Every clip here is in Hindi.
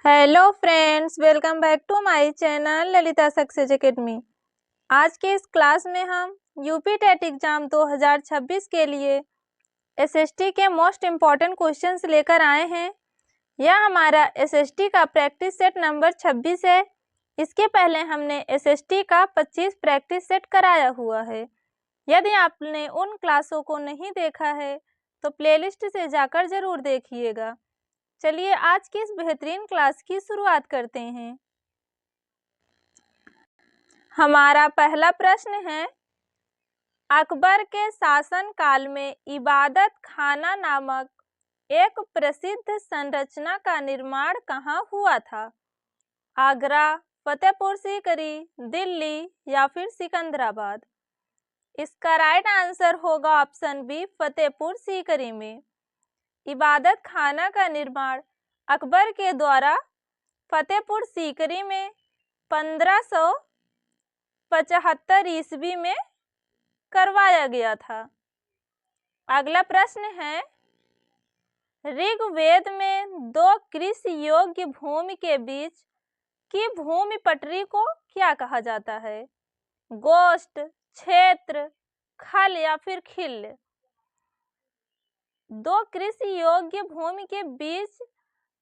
Hello friends, welcome back to my channel Lalita success academy. आज के इस क्लास में हम यूपी टेट एग्जाम 2026 के लिए एसएसटी के मोस्ट इम्पॉर्टेंट क्वेश्चंस लेकर आए हैं। यह हमारा एसएसटी का प्रैक्टिस सेट नंबर 26 है। इसके पहले हमने एसएसटी का 25 प्रैक्टिस सेट कराया हुआ है। यदि आपने उन क्लासों को नहीं देखा है तो प्लेलिस्ट से जाकर जरूर देखिएगा। चलिए आज की इस बेहतरीन क्लास की शुरुआत करते हैं। हमारा पहला प्रश्न है, अकबर के शासन काल में इबादत खाना नामक एक प्रसिद्ध संरचना का निर्माण कहाँ हुआ था? आगरा, फतेहपुर सीकरी, दिल्ली या फिर सिकंदराबाद। इसका राइट आंसर होगा ऑप्शन बी, फतेहपुर सीकरी में। इबादत खाना का निर्माण अकबर के द्वारा फतेहपुर सीकरी में 1575 ईस्वी में करवाया गया था। अगला प्रश्न है, ऋग्वेद में दो कृषि योग्य भूमि के बीच की भूमि पटरी को क्या कहा जाता है? गोष्ठ, क्षेत्र, खल या फिर खिल। दो कृषि योग्य भूमि के बीच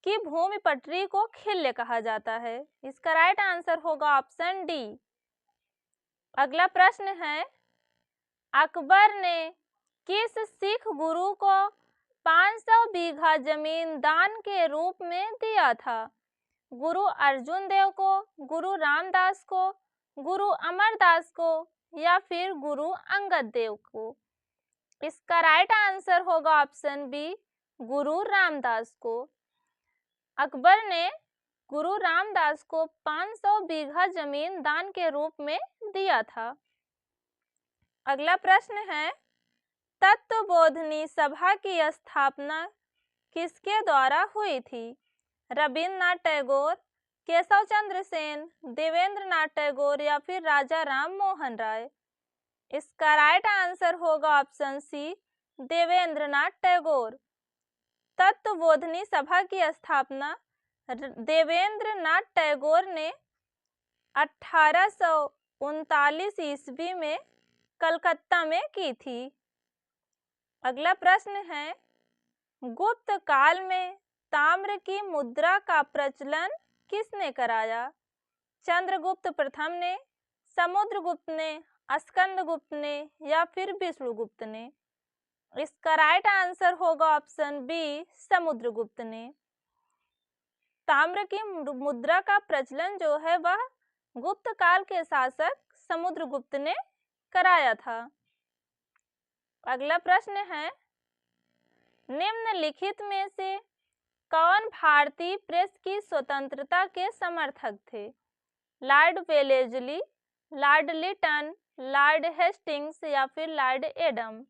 की भूमि पटरी को खिल्ल कहा जाता है। इसका राइट आंसर होगा ऑप्शन डी। अगला प्रश्न है, अकबर ने किस सिख गुरु को 500 बीघा जमीन दान के रूप में दिया था? गुरु अर्जुन देव को, गुरु रामदास को, गुरु अमरदास को या फिर गुरु अंगद देव को। इसका राइट आंसर होगा ऑप्शन बी, गुरु रामदास को। अकबर ने गुरु रामदास को 500 बीघा जमीन दान के रूप में दिया था। अगला प्रश्न है, तत्वबोधिनी सभा की स्थापना किसके द्वारा हुई थी? रविन्द्रनाथ टैगोर, केशव चंद्र सेन, देवेंद्र नाथ टैगोर या फिर राजा राम मोहन राय। इसका राइट आंसर होगा ऑप्शन सी, देवेंद्र नाथ टैगोर। तत्वबोधिनी सभा की स्थापना देवेंद्र नाथ टैगोर ने 1839 ईस्वी में कलकत्ता में की थी। अगला प्रश्न है, गुप्त काल में ताम्र की मुद्रा का प्रचलन किसने कराया? चंद्रगुप्त प्रथम ने, समुद्रगुप्त ने, स्कंदगुप्त ने या फिर विष्णुगुप्त ने। इसका राइट आंसर होगा ऑप्शन बी, समुद्रगुप्त ने। ताम्र की मुद्रा का प्रचलन जो है वह गुप्त काल के शासक समुद्रगुप्त ने कराया था। अगला प्रश्न है, निम्नलिखित में से कौन भारतीय प्रेस की स्वतंत्रता के समर्थक थे? Lord Wellesley, lord Lytton, lord Hastings या फिर लॉर्ड एडम।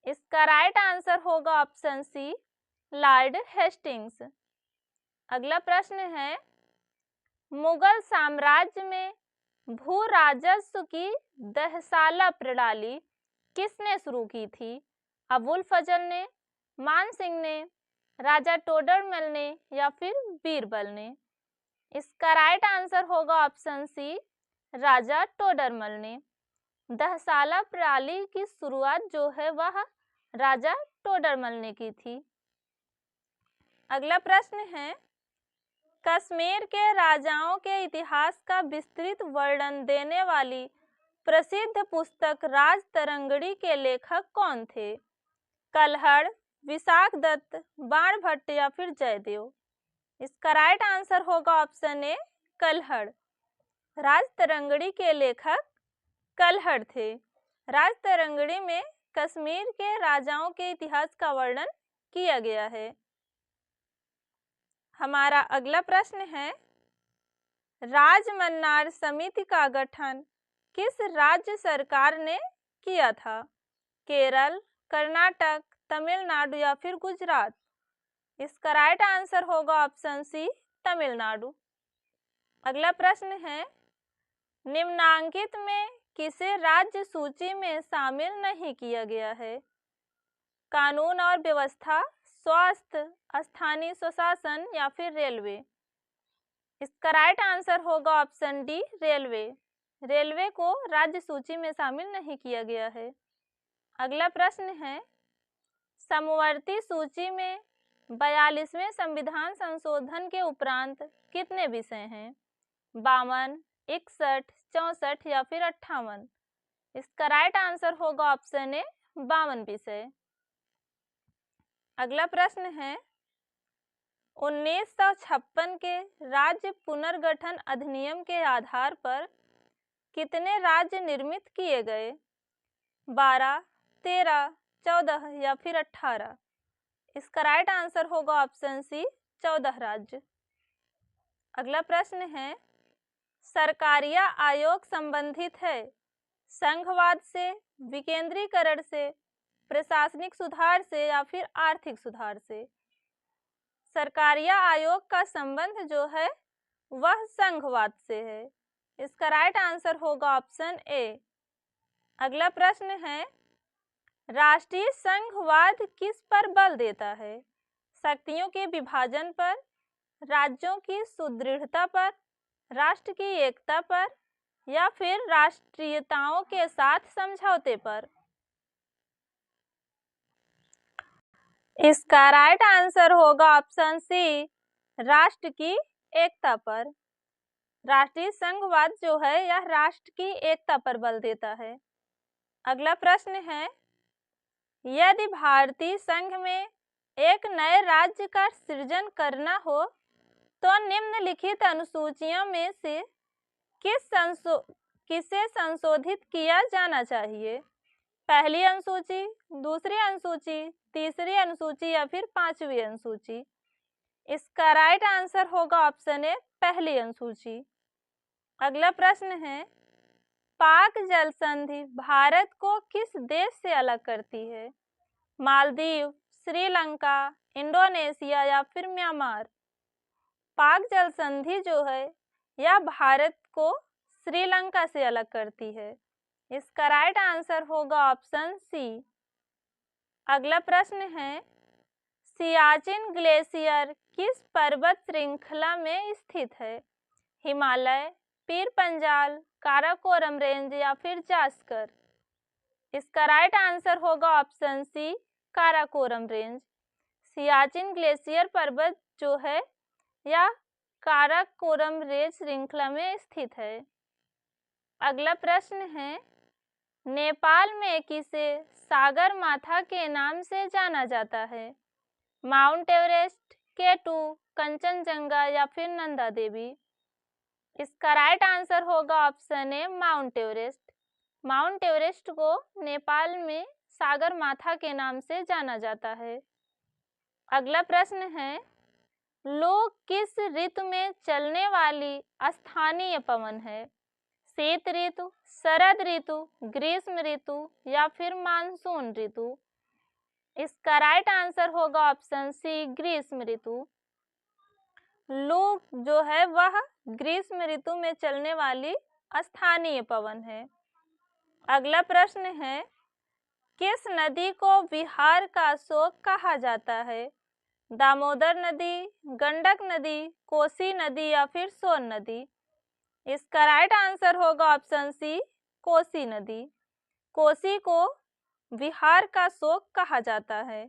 इसका राइट आंसर होगा ऑप्शन सी, लॉर्ड हेस्टिंग्स। अगला प्रश्न है, मुगल साम्राज्य में भू राजस्व की दहसाला प्रणाली किसने शुरू की थी? अबुल फजल ने, मान सिंह ने, राजा टोडरमल ने या फिर बीरबल ने। इसका राइट आंसर होगा ऑप्शन सी, राजा टोडरमल ने। दहसाला प्रणाली की शुरुआत जो है वह राजा टोडरमल ने की थी। अगला प्रश्न है, कश्मीर के राजाओं के इतिहास का विस्तृत वर्णन देने वाली प्रसिद्ध पुस्तक राज तरंगड़ी के लेखक कौन थे? कल्हड़, विशाखदत्त, बाणभट्ट या फिर जयदेव। इसका राइट आंसर होगा ऑप्शन ए, कल्हड़। राज तरंगड़ी के लेखक कल्हड़ थे। राज तरंगड़ी में कश्मीर के राजाओं के इतिहास का वर्णन किया गया है। हमारा अगला प्रश्न है, राजमन्नार समिति का गठन किस राज्य सरकार ने किया था? केरल, कर्नाटक, तमिलनाडु या फिर गुजरात। इसका राइट आंसर होगा ऑप्शन सी, तमिलनाडु। अगला प्रश्न है, निम्नांकित में किसे राज्य सूची में शामिल नहीं किया गया है? कानून और व्यवस्था, स्वास्थ्य, स्थानीय स्वशासन या फिर रेलवे। इसका राइट आंसर होगा ऑप्शन डी रेलवे। रेलवे को राज्य सूची में शामिल नहीं किया गया है। अगला प्रश्न है, समवर्ती सूची में 42वें संविधान संशोधन के उपरांत कितने विषय हैं? 52, 61, 64 या फिर 58? इसका राइट आंसर होगा ऑप्शन ए 52 विषय। अगला प्रश्न है, 1956 के राज्य पुनर्गठन अधिनियम के आधार पर कितने राज्य निर्मित किए गए? 12, 13, 14 या फिर 18? इसका राइट आंसर होगा ऑप्शन सी 14 राज्य। अगला प्रश्न है, सरकारिया आयोग संबंधित है संघवाद से, विकेंद्रीकरण से, प्रशासनिक सुधार से या फिर आर्थिक सुधार से? सरकारिया आयोग का संबंध जो है वह संघवाद से है। इसका राइट आंसर होगा ऑप्शन ए। अगला प्रश्न है, राष्ट्रीय संघवाद किस पर बल देता है? शक्तियों के विभाजन पर, राज्यों की सुदृढ़ता पर, राष्ट्र की एकता पर या फिर राष्ट्रीयताओं के साथ समझौते पर? इसका राइट आंसर होगा ऑप्शन सी राष्ट्र की एकता पर। राष्ट्रीय संघवाद जो है यह राष्ट्र की एकता पर बल देता है। अगला प्रश्न है, यदि भारतीय संघ में एक नए राज्य का सृजन करना हो तो निम्नलिखित अनुसूचियों में से किसे संशोधित किया जाना चाहिए? पहली अनुसूची, दूसरी अनुसूची, तीसरी अनुसूची या फिर पांचवी अनुसूची? इसका राइट आंसर होगा ऑप्शन ए पहली अनुसूची। अगला प्रश्न है, पाक जल संधि भारत को किस देश से अलग करती है? मालदीव, श्रीलंका, इंडोनेशिया या फिर म्यांमार? पाक जल संधि जो है यह भारत को श्रीलंका से अलग करती है। इसका राइट आंसर होगा ऑप्शन सी। अगला प्रश्न है, सियाचिन ग्लेशियर किस पर्वत श्रृंखला में स्थित है? हिमालय, पीर पंजाल, काराकोरम रेंज या फिर जास्कर? इसका राइट आंसर होगा option C Karakoram range. Siachen glacier पर्वत जो है यह काराकोरम रेंज श्रृंखला में स्थित है। अगला प्रश्न है, नेपाल में किसे सागर माथा के नाम से जाना जाता है? माउंट एवरेस्ट, K2, कंचनजंगा या फिर नंदा देवी? इसका राइट आंसर होगा option A mount Everest. Mount Everest को नेपाल में सागर माथा के नाम से जाना जाता है। अगला प्रश्न है, लू किस ऋतु में चलने वाली स्थानीय पवन है? शीत ऋतु, शरद ऋतु, ग्रीष्म ऋतु या फिर मानसून ऋतु? इसका राइट आंसर होगा ऑप्शन सी ग्रीष्म ऋतु। लू जो है वह ग्रीष्म ऋतु में चलने वाली स्थानीय पवन है। अगला प्रश्न है, किस नदी को बिहार का शोक कहा जाता है? दामोदर नदी, गंडक नदी, कोसी नदी या फिर सोन नदी? इसका राइट आंसर होगा ऑप्शन सी कोसी नदी। कोसी को बिहार का शोक कहा जाता है।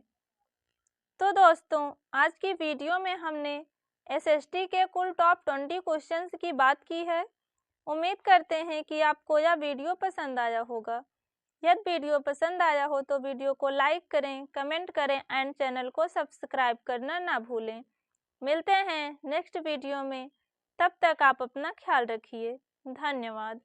तो दोस्तों, आज की वीडियो में हमने एसएसटी के कुल टॉप 20 क्वेश्चंस की बात की है। उम्मीद करते हैं कि आपको यह वीडियो पसंद आया होगा। यदि वीडियो पसंद आया हो तो वीडियो को लाइक करें, कमेंट करें एंड चैनल को सब्सक्राइब करना ना भूलें। मिलते हैं नेक्स्ट वीडियो में, तब तक आप अपना ख्याल रखिए। धन्यवाद।